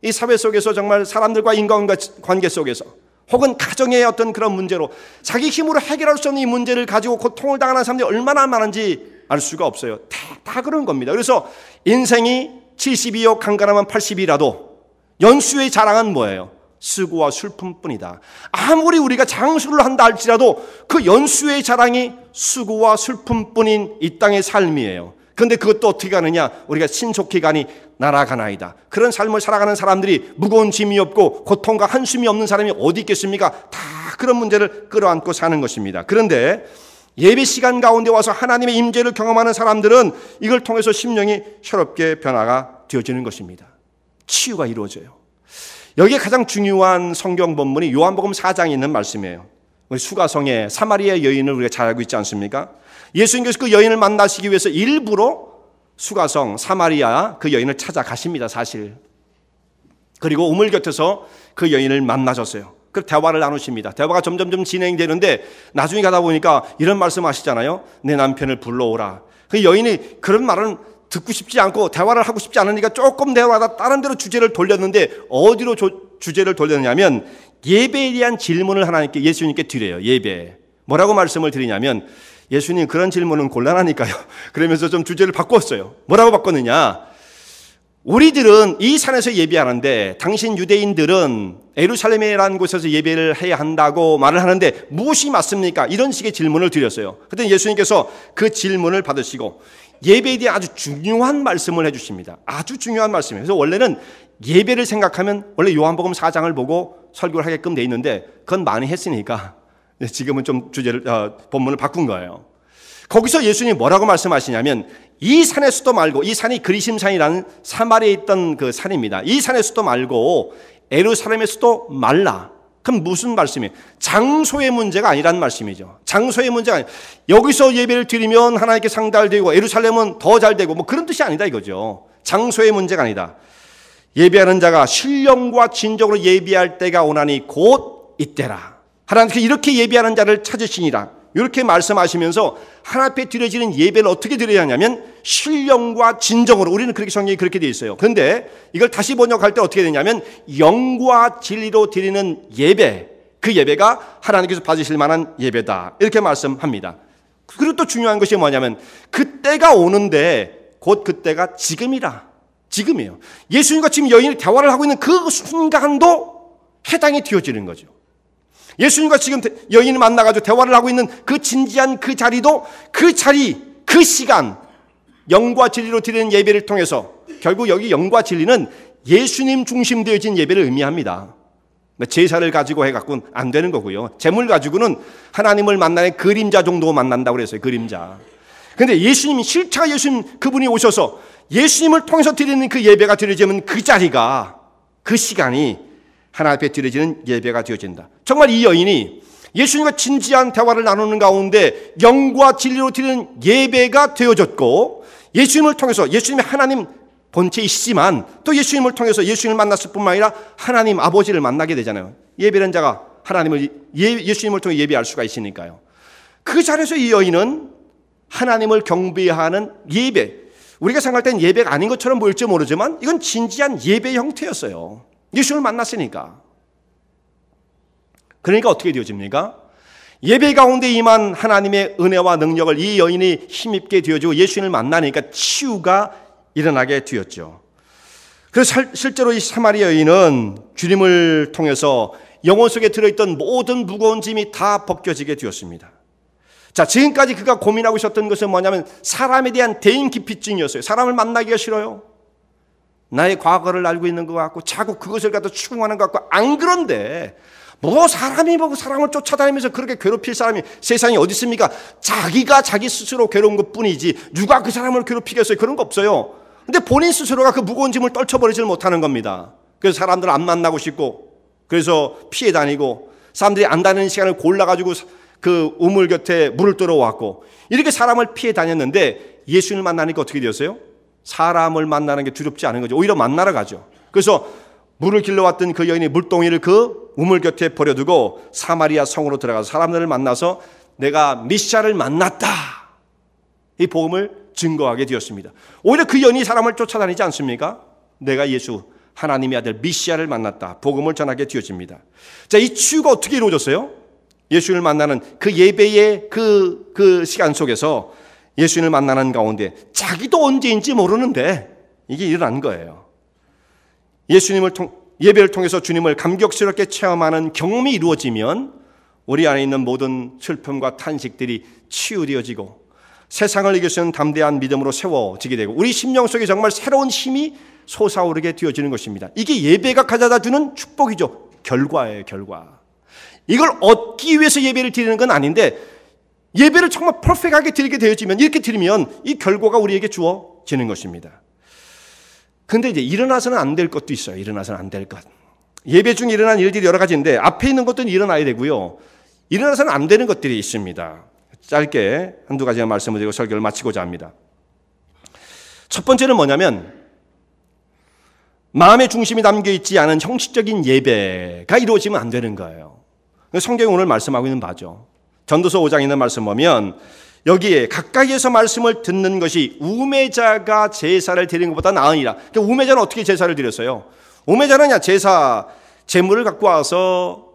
이 사회 속에서 정말 사람들과 인간관계 속에서 혹은 가정의 어떤 그런 문제로 자기 힘으로 해결할 수 없는 이 문제를 가지고 고통을 당하는 사람들이 얼마나 많은지 알 수가 없어요. 다 그런 겁니다. 그래서 인생이 72여 강간하면 80이라도 연수의 자랑은 뭐예요? 수고와 슬픔뿐이다. 아무리 우리가 장수를 한다 할지라도 그 연수의 자랑이 수고와 슬픔뿐인 이 땅의 삶이에요. 그런데 그것도 어떻게 가느냐? 우리가 신속히 가니 날아가나이다. 그런 삶을 살아가는 사람들이 무거운 짐이 없고 고통과 한숨이 없는 사람이 어디 있겠습니까? 다 그런 문제를 끌어안고 사는 것입니다. 그런데 예배 시간 가운데 와서 하나님의 임재를 경험하는 사람들은 이걸 통해서 심령이 새롭게 변화가 되어지는 것입니다. 치유가 이루어져요. 여기에 가장 중요한 성경 본문이 요한복음 4장에 있는 말씀이에요. 수가성의 사마리아 여인을 우리가 잘 알고 있지 않습니까? 예수님께서 그 여인을 만나시기 위해서 일부러 수가성 사마리아 그 여인을 찾아가십니다, 사실. 그리고 우물 곁에서 그 여인을 만나셨어요. 그 대화를 나누십니다. 대화가 점점 진행되는데 나중에 가다 보니까 이런 말씀하시잖아요. 내 남편을 불러오라. 그 여인이 그런 말은 듣고 싶지 않고 대화를 하고 싶지 않으니까 조금 대화하다 다른 데로 주제를 돌렸는데 어디로 주제를 돌렸냐면 예배에 대한 질문을 하나님께 예수님께 드려요. 예배. 뭐라고 말씀을 드리냐면 예수님 그런 질문은 곤란하니까요. 그러면서 좀 주제를 바꿨어요. 뭐라고 바꿨느냐? 우리들은 이 산에서 예배하는데 당신 유대인들은 예루살렘이라는 곳에서 예배를 해야 한다고 말을 하는데 무엇이 맞습니까? 이런 식의 질문을 드렸어요. 그때 예수님께서 그 질문을 받으시고 예배에 대해 아주 중요한 말씀을 해주십니다. 아주 중요한 말씀이에요. 그래서 원래는 예배를 생각하면 원래 요한복음 4장을 보고 설교를 하게끔 돼 있는데 그건 많이 했으니까 지금은 좀 본문을 바꾼 거예요. 거기서 예수님이 뭐라고 말씀하시냐면 이 산의 수도 말고, 이 산이 그리심산이라는 사마리아에 있던 그 산입니다. 이 산의 수도 말고 예루살렘의 수도 말라. 그럼 무슨 말씀이에요? 장소의 문제가 아니라는 말씀이죠. 장소의 문제가 아니에요. 여기서 예배를 드리면 하나님께 상달되고 예루살렘은 더 잘 되고 뭐 그런 뜻이 아니다 이거죠. 장소의 문제가 아니다. 예배하는 자가 신령과 진정으로 예배할 때가 오나니 곧 이때라. 하나님께 이렇게 예배하는 자를 찾으시니라. 이렇게 말씀하시면서 하나님 앞에 드려지는 예배를 어떻게 드려야 하냐면 신령과 진정으로, 우리는 그렇게 성경이 그렇게 되어 있어요. 그런데 이걸 다시 번역할 때 어떻게 되냐면 영과 진리로 드리는 예배, 그 예배가 하나님께서 받으실 만한 예배다, 이렇게 말씀합니다. 그리고 또 중요한 것이 뭐냐면 그때가 오는데 곧 그때가 지금이라. 지금이에요. 예수님과 지금 여인이 대화를 하고 있는 그 순간도 해당이 되어지는 거죠. 예수님과 지금 여인을 만나가지고 대화를 하고 있는 그 진지한 그 자리도 그 자리, 그 시간, 영과 진리로 드리는 예배를 통해서, 결국 여기 영과 진리는 예수님 중심되어진 예배를 의미합니다. 제사를 가지고 해갖고는 안 되는 거고요. 재물 가지고는 하나님을 만나는 그림자 정도 만난다고 그랬어요. 그림자. 그런데 예수님이, 실체가 예수님 그분이 오셔서 예수님을 통해서 드리는 그 예배가 드려지면 그 자리가, 그 시간이 하나님 앞에 드려지는 예배가 되어진다. 정말 이 여인이 예수님과 진지한 대화를 나누는 가운데 영과 진리로 드리는 예배가 되어졌고, 예수님을 통해서, 예수님이 하나님 본체이시지만 또 예수님을 통해서 예수님을 만났을 뿐만 아니라 하나님 아버지를 만나게 되잖아요. 예배하는 자가 하나님을, 예수님을 통해 예배할 수가 있으니까요. 그 자리에서 이 여인은 하나님을 경배하는 예배, 우리가 생각할 땐 예배가 아닌 것처럼 보일지 모르지만 이건 진지한 예배의 형태였어요. 예수를 만났으니까. 그러니까 어떻게 되어집니까? 예배 가운데 임한 하나님의 은혜와 능력을 이 여인이 힘입게 되어지고 예수님을 만나니까 치유가 일어나게 되었죠. 그래서 실제로 이 사마리아 여인은 주님을 통해서 영혼 속에 들어있던 모든 무거운 짐이 다 벗겨지게 되었습니다. 자, 지금까지 그가 고민하고 있었던 것은 뭐냐면 사람에 대한 대인기피증이었어요. 사람을 만나기가 싫어요. 나의 과거를 알고 있는 것 같고 자꾸 그것을 갖다 추궁하는 것 같고, 안 그런데 뭐 사람이 뭐 사람을 쫓아다니면서 그렇게 괴롭힐 사람이 세상에 어디 있습니까? 자기가 자기 스스로 괴로운 것뿐이지 누가 그 사람을 괴롭히겠어요? 그런 거 없어요. 근데 본인 스스로가 그 무거운 짐을 떨쳐버리질 못하는 겁니다. 그래서 사람들 안 만나고 싶고, 그래서 피해 다니고, 사람들이 안 다니는 시간을 골라가지고 그 우물 곁에 물을 들어왔고, 이렇게 사람을 피해 다녔는데 예수님을 만나니까 어떻게 되었어요? 사람을 만나는 게 두렵지 않은 거죠. 오히려 만나러 가죠. 그래서 물을 길러왔던 그 여인이 물동이를 그 우물 곁에 버려두고 사마리아 성으로 들어가서 사람들을 만나서 내가 메시아를 만났다, 이 복음을 증거하게 되었습니다. 오히려 그 여인이 사람을 쫓아다니지 않습니까? 내가 예수, 하나님의 아들 메시아를 만났다, 복음을 전하게 되어집니다. 자, 이 치유가 어떻게 이루어졌어요? 예수를 만나는 그 예배의 그 시간 속에서 예수님을 만나는 가운데 자기도 언제인지 모르는데 이게 일어난 거예요. 예배를 통해서 주님을 감격스럽게 체험하는 경험이 이루어지면 우리 안에 있는 모든 슬픔과 탄식들이 치유되어지고 세상을 이길 수 있는 담대한 믿음으로 세워지게 되고 우리 심령 속에 정말 새로운 힘이 솟아오르게 되어지는 것입니다. 이게 예배가 가져다 주는 축복이죠. 결과예요, 결과. 이걸 얻기 위해서 예배를 드리는 건 아닌데 예배를 정말 퍼펙트하게 드리게 되어지면, 이렇게 드리면 이 결과가 우리에게 주어지는 것입니다. 근데 이제 일어나서는 안 될 것도 있어요. 일어나서는 안 될 것. 예배 중에 일어난 일들이 여러 가지인데 앞에 있는 것들은 일어나야 되고요. 일어나서는 안 되는 것들이 있습니다. 짧게 한두 가지만 말씀을 드리고 설교를 마치고자 합니다. 첫 번째는 뭐냐면 마음의 중심이 담겨있지 않은 형식적인 예배가 이루어지면 안 되는 거예요. 성경이 오늘 말씀하고 있는 바죠. 전도서 5장에 있는 말씀 보면 여기에 가까이에서 말씀을 듣는 것이 우매자가 제사를 드리는 것보다 나으니라. 그러니까 우매자는 어떻게 제사를 드렸어요? 우매자는 그냥 제사 제물을 갖고 와서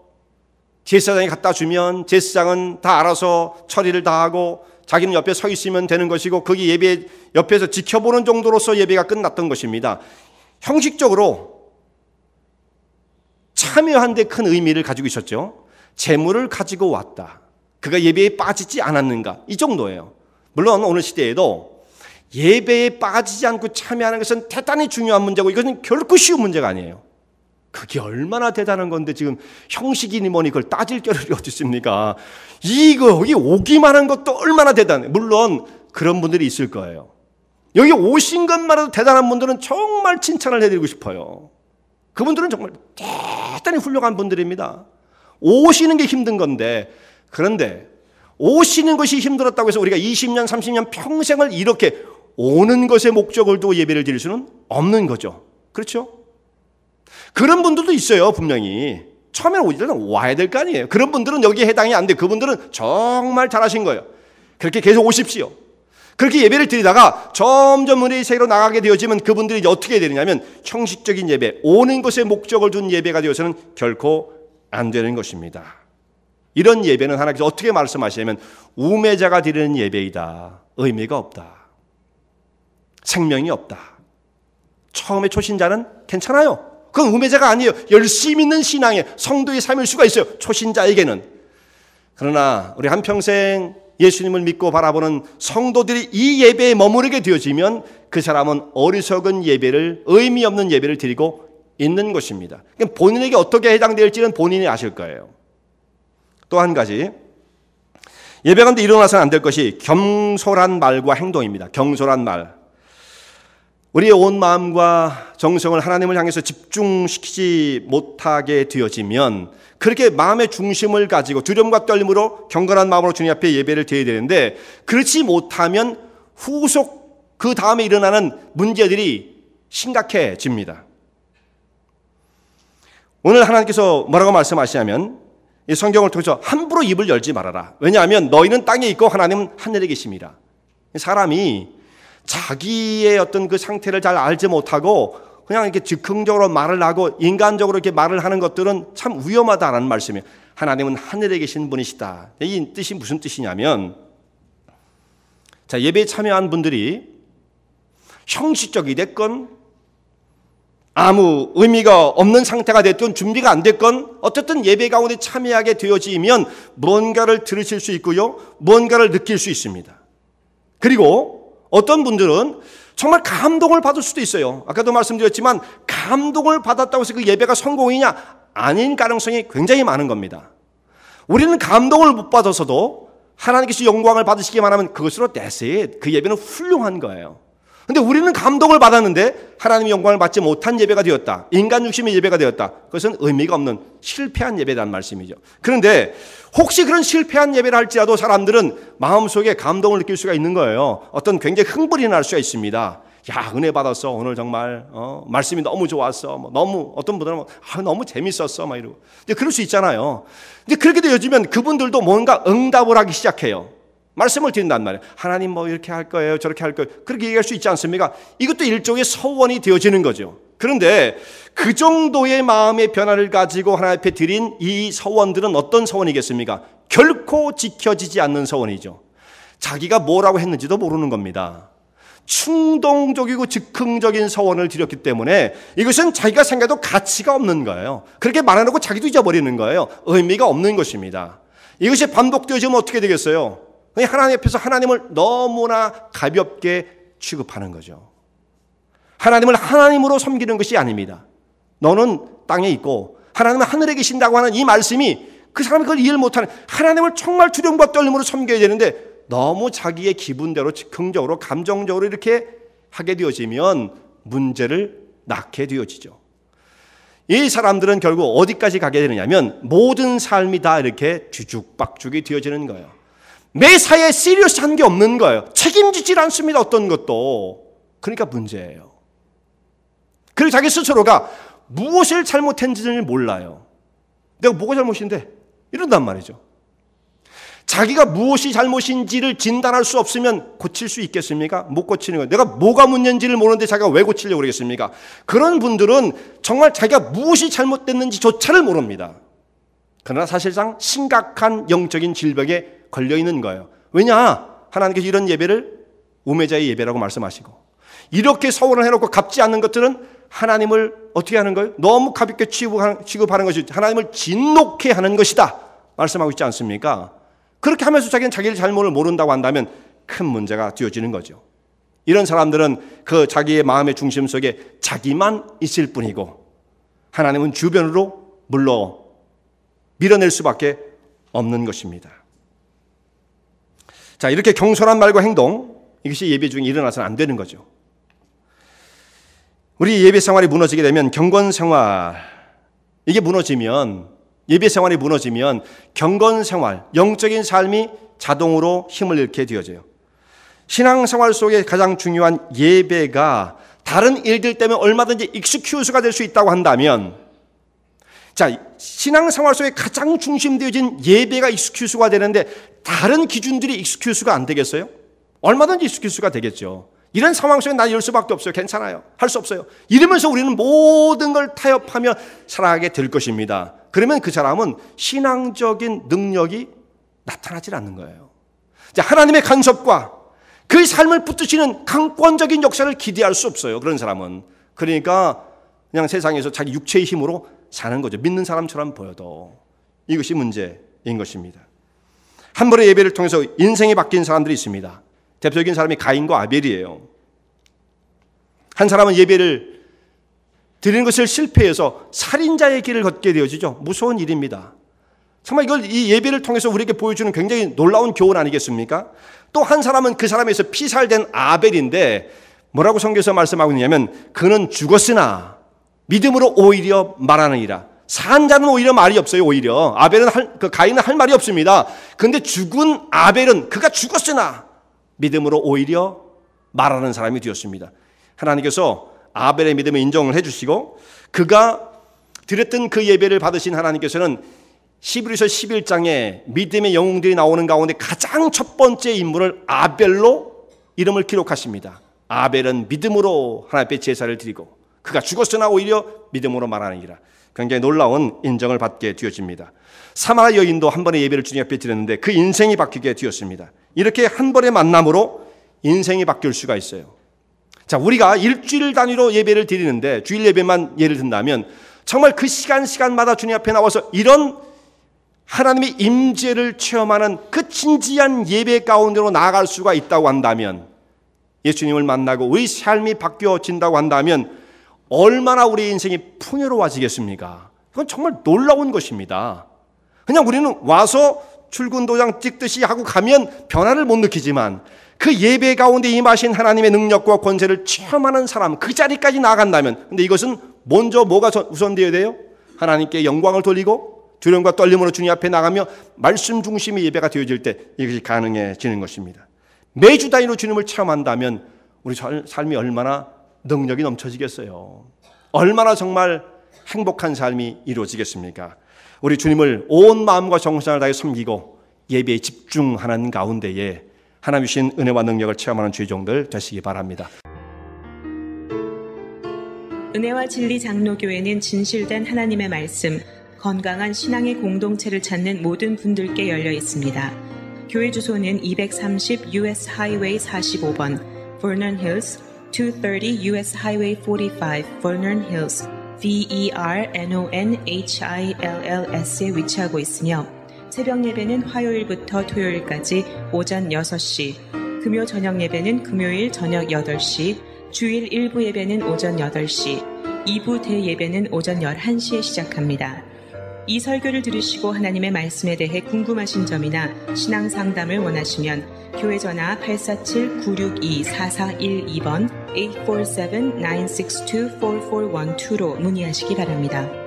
제사장이 갖다 주면 제사장은 다 알아서 처리를 다 하고 자기는 옆에 서 있으면 되는 것이고 거기 예배 옆에서 지켜보는 정도로서 예배가 끝났던 것입니다. 형식적으로 참여한 데 큰 의미를 가지고 있었죠. 제물을 가지고 왔다. 그가 예배에 빠지지 않았는가? 이 정도예요. 물론 오늘 시대에도 예배에 빠지지 않고 참여하는 것은 대단히 중요한 문제고 이것은 결코 쉬운 문제가 아니에요. 그게 얼마나 대단한 건데 지금 형식이니 뭐니 그걸 따질 겨를이 어디 있습니까? 여기 오기만 한 것도 얼마나 대단해요. 물론 그런 분들이 있을 거예요. 여기 오신 것만으로도 대단한 분들은 정말 칭찬을 해드리고 싶어요. 그분들은 정말 대단히 훌륭한 분들입니다. 오시는 게 힘든 건데 그런데 오시는 것이 힘들었다고 해서 우리가 20년, 30년 평생을 이렇게 오는 것에 목적을 두고 예배를 드릴 수는 없는 거죠. 그렇죠? 그런 분들도 있어요. 분명히. 처음에는 오지는 와야 될 거 아니에요. 그런 분들은 여기에 해당이 안 돼. 그분들은 정말 잘하신 거예요. 그렇게 계속 오십시오. 그렇게 예배를 드리다가 점점 은혜의 세계로 나가게 되어지면 그분들이 이제 어떻게 되느냐면 형식적인 예배, 오는 것에 목적을 둔 예배가 되어서는 결코 안 되는 것입니다. 이런 예배는 하나님께서 어떻게 말씀하시냐면 우매자가 드리는 예배이다. 의미가 없다. 생명이 없다. 처음에 초신자는 괜찮아요. 그건 우매자가 아니에요. 열심히 있는 신앙의 성도의 삶일 수가 있어요. 초신자에게는. 그러나 우리 한평생 예수님을 믿고 바라보는 성도들이 이 예배에 머무르게 되어지면 그 사람은 어리석은 예배를, 의미 없는 예배를 드리고 있는 것입니다. 본인에게 어떻게 해당될지는 본인이 아실 거예요. 또 한 가지, 예배 가운데 일어나서는 안 될 것이 경솔한 말과 행동입니다. 경솔한 말. 우리의 온 마음과 정성을 하나님을 향해서 집중시키지 못하게 되어지면 그렇게 마음의 중심을 가지고 두려움과 떨림으로 경건한 마음으로 주님 앞에 예배를 드려야 되는데 그렇지 못하면 후속 그 다음에 일어나는 문제들이 심각해집니다. 오늘 하나님께서 뭐라고 말씀하시냐면 이 성경을 통해서 함부로 입을 열지 말아라. 왜냐하면 너희는 땅에 있고 하나님은 하늘에 계십니다. 사람이 자기의 어떤 그 상태를 잘 알지 못하고 그냥 이렇게 즉흥적으로 말을 하고 인간적으로 이렇게 말을 하는 것들은 참 위험하다라는 말씀이에요. 하나님은 하늘에 계신 분이시다. 이 뜻이 무슨 뜻이냐면 자, 예배에 참여한 분들이 형식적이 됐건 아무 의미가 없는 상태가 됐든 준비가 안 됐건 어쨌든 예배 가운데 참여하게 되어지면 무언가를 들으실 수 있고요. 무언가를 느낄 수 있습니다. 그리고 어떤 분들은 정말 감동을 받을 수도 있어요. 아까도 말씀드렸지만 감동을 받았다고 해서 그 예배가 성공이냐? 아닌 가능성이 굉장히 많은 겁니다. 우리는 감동을 못 받아서도 하나님께서 영광을 받으시기만 하면 그것으로 that's it. 그 예배는 훌륭한 거예요. 근데 우리는 감동을 받았는데 하나님의 영광을 받지 못한 예배가 되었다. 인간 중심의 예배가 되었다. 그것은 의미가 없는 실패한 예배라는 말씀이죠. 그런데 혹시 그런 실패한 예배를 할지라도 사람들은 마음속에 감동을 느낄 수가 있는 거예요. 어떤 굉장히 흥분이 날 수가 있습니다. 야, 은혜 받았어. 오늘 정말 말씀이 너무 좋았어. 너무 어떤 분들은 너무 재밌었어. 막 이러고. 근데 그럴 수 있잖아요. 근데 그렇게 되어지면 그분들도 뭔가 응답을 하기 시작해요. 말씀을 드린단 말이에요. 하나님 뭐 이렇게 할 거예요. 저렇게 할 거예요. 그렇게 얘기할 수 있지 않습니까? 이것도 일종의 서원이 되어지는 거죠. 그런데 그 정도의 마음의 변화를 가지고 하나님 앞에 드린 이 서원들은 어떤 서원이겠습니까? 결코 지켜지지 않는 서원이죠. 자기가 뭐라고 했는지도 모르는 겁니다. 충동적이고 즉흥적인 서원을 드렸기 때문에 이것은 자기가 생각해도 가치가 없는 거예요. 그렇게 말해놓고 자기도 잊어버리는 거예요. 의미가 없는 것입니다. 이것이 반복되어지면 어떻게 되겠어요? 하나님 앞에서 하나님을 너무나 가볍게 취급하는 거죠. 하나님을 하나님으로 섬기는 것이 아닙니다. 너는 땅에 있고 하나님은 하늘에 계신다고 하는 이 말씀이 그 사람이 그걸 이해를 못하는, 하나님을 정말 두려움과 떨림으로 섬겨야 되는데 너무 자기의 기분대로 즉흥적으로 감정적으로 이렇게 하게 되어지면 문제를 낳게 되어지죠. 이 사람들은 결국 어디까지 가게 되느냐면 모든 삶이 다 이렇게 뒤죽박죽이 되어지는 거예요. 매사에 시리어스한 게 없는 거예요. 책임지질 않습니다. 어떤 것도. 그러니까 문제예요. 그리고 자기 스스로가 무엇을 잘못했는지를 몰라요. 내가 뭐가 잘못인데? 이런단 말이죠. 자기가 무엇이 잘못인지를 진단할 수 없으면 고칠 수 있겠습니까? 못 고치는 거예요. 내가 뭐가 문제인지를 모르는데 자기가 왜 고치려고 그러겠습니까? 그런 분들은 정말 자기가 무엇이 잘못됐는지조차를 모릅니다. 그러나 사실상 심각한 영적인 질병에 걸려 있는 거예요. 왜냐? 하나님께서 이런 예배를 우매자의 예배라고 말씀하시고 이렇게 서원을 해놓고 갚지 않는 것들은 하나님을 어떻게 하는 거예요? 너무 가볍게 취급하는 것이 하나님을 진노케 하는 것이다 말씀하고 있지 않습니까? 그렇게 하면서 자기는 자기의 잘못을 모른다고 한다면 큰 문제가 되어지는 거죠. 이런 사람들은 그 자기의 마음의 중심 속에 자기만 있을 뿐이고 하나님은 주변으로 밀어낼 수밖에 없는 것입니다. 자, 이렇게 경솔한 말과 행동, 이것이 예배 중에 일어나서는 안 되는 거죠. 우리 예배 생활이 무너지게 되면 경건 생활, 이게 무너지면 예배 생활이 무너지면 경건 생활, 영적인 삶이 자동으로 힘을 잃게 되어져요. 신앙생활 속에 가장 중요한 예배가 다른 일들 때문에 얼마든지 익스큐즈가 될 수 있다고 한다면, 자, 신앙생활 속에 가장 중심되어진 예배가 익스큐즈가 되는데 다른 기준들이 익스큐즈가 안 되겠어요? 얼마든지 익스큐즈가 되겠죠. 이런 상황 속에 나 이럴 수밖에 없어요. 괜찮아요. 할 수 없어요. 이러면서 우리는 모든 걸 타협하며 살아가게 될 것입니다. 그러면 그 사람은 신앙적인 능력이 나타나질 않는 거예요. 자, 하나님의 간섭과 그 삶을 붙드시는 강권적인 역사를 기대할 수 없어요. 그런 사람은. 그러니까 그냥 세상에서 자기 육체의 힘으로 사는 거죠. 믿는 사람처럼 보여도. 이것이 문제인 것입니다. 한 번의 예배를 통해서 인생이 바뀐 사람들이 있습니다. 대표적인 사람이 가인과 아벨이에요. 한 사람은 예배를 드리는 것을 실패해서 살인자의 길을 걷게 되어지죠. 무서운 일입니다. 정말 이걸 이 예배를 통해서 우리에게 보여주는 굉장히 놀라운 교훈 아니겠습니까? 또 한 사람은 그 사람에서 피살된 아벨인데 뭐라고 성경에서 말씀하고 있냐면 그는 죽었으나 믿음으로 오히려 말하느니라. 산 자는 오히려 말이 없어요. 오히려 가인은 할 말이 없습니다. 그런데 죽은 아벨은 그가 죽었으나 믿음으로 오히려 말하는 사람이 되었습니다. 하나님께서 아벨의 믿음을 인정을 해주시고 그가 드렸던 그 예배를 받으신 하나님께서는 히브리서 11장에 믿음의 영웅들이 나오는 가운데 가장 첫 번째 인물을 아벨로 이름을 기록하십니다. 아벨은 믿음으로 하나님 앞에 제사를 드리고 그가 죽었으나 오히려 믿음으로 말하느니라. 굉장히 놀라운 인정을 받게 되어집니다. 사마리아 여인도 한 번의 예배를 주님 앞에 드렸는데 그 인생이 바뀌게 되었습니다. 이렇게 한 번의 만남으로 인생이 바뀔 수가 있어요. 자, 우리가 일주일 단위로 예배를 드리는데 주일 예배만 예를 든다면 정말 그 시간마다 주님 앞에 나와서 이런 하나님의 임재를 체험하는 그 진지한 예배 가운데로 나아갈 수가 있다고 한다면, 예수님을 만나고 우리 삶이 바뀌어진다고 한다면 얼마나 우리 인생이 풍요로워지겠습니까? 그건 정말 놀라운 것입니다. 그냥 우리는 와서 출근 도장 찍듯이 하고 가면 변화를 못 느끼지만 그 예배 가운데 임하신 하나님의 능력과 권세를 체험하는 사람, 그 자리까지 나아간다면, 근데 이것은 먼저 뭐가 우선되어야 돼요? 하나님께 영광을 돌리고 두려움과 떨림으로 주님 앞에 나가며 말씀 중심의 예배가 되어질 때 이것이 가능해지는 것입니다. 매주 단위로 주님을 체험한다면 우리 삶이 얼마나 능력이 넘쳐지겠어요. 얼마나 정말 행복한 삶이 이루어지겠습니까? 우리 주님을 온 마음과 정성을 다해 섬기고 예배에 집중하는 가운데에 하나님 주신 은혜와 능력을 체험하는 주의종들 되시기 바랍니다. 은혜와 진리 장로교회는 진실된 하나님의 말씀, 건강한 신앙의 공동체를 찾는 모든 분들께 열려 있습니다. 교회 주소는 230 US Highway 45번, Vernon Hills, 230 US Highway 45, Vernon Hills, VERNONHILLS에 위치하고 있으며 새벽 예배는 화요일부터 토요일까지 오전 6시, 금요 저녁 예배는 금요일 저녁 8시, 주일 일부 예배는 오전 8시, 2부 대예배는 오전 11시에 시작합니다. 이 설교를 들으시고 하나님의 말씀에 대해 궁금하신 점이나 신앙 상담을 원하시면 교회 전화 847-962-4412번 847-962-4412로 문의하시기 바랍니다.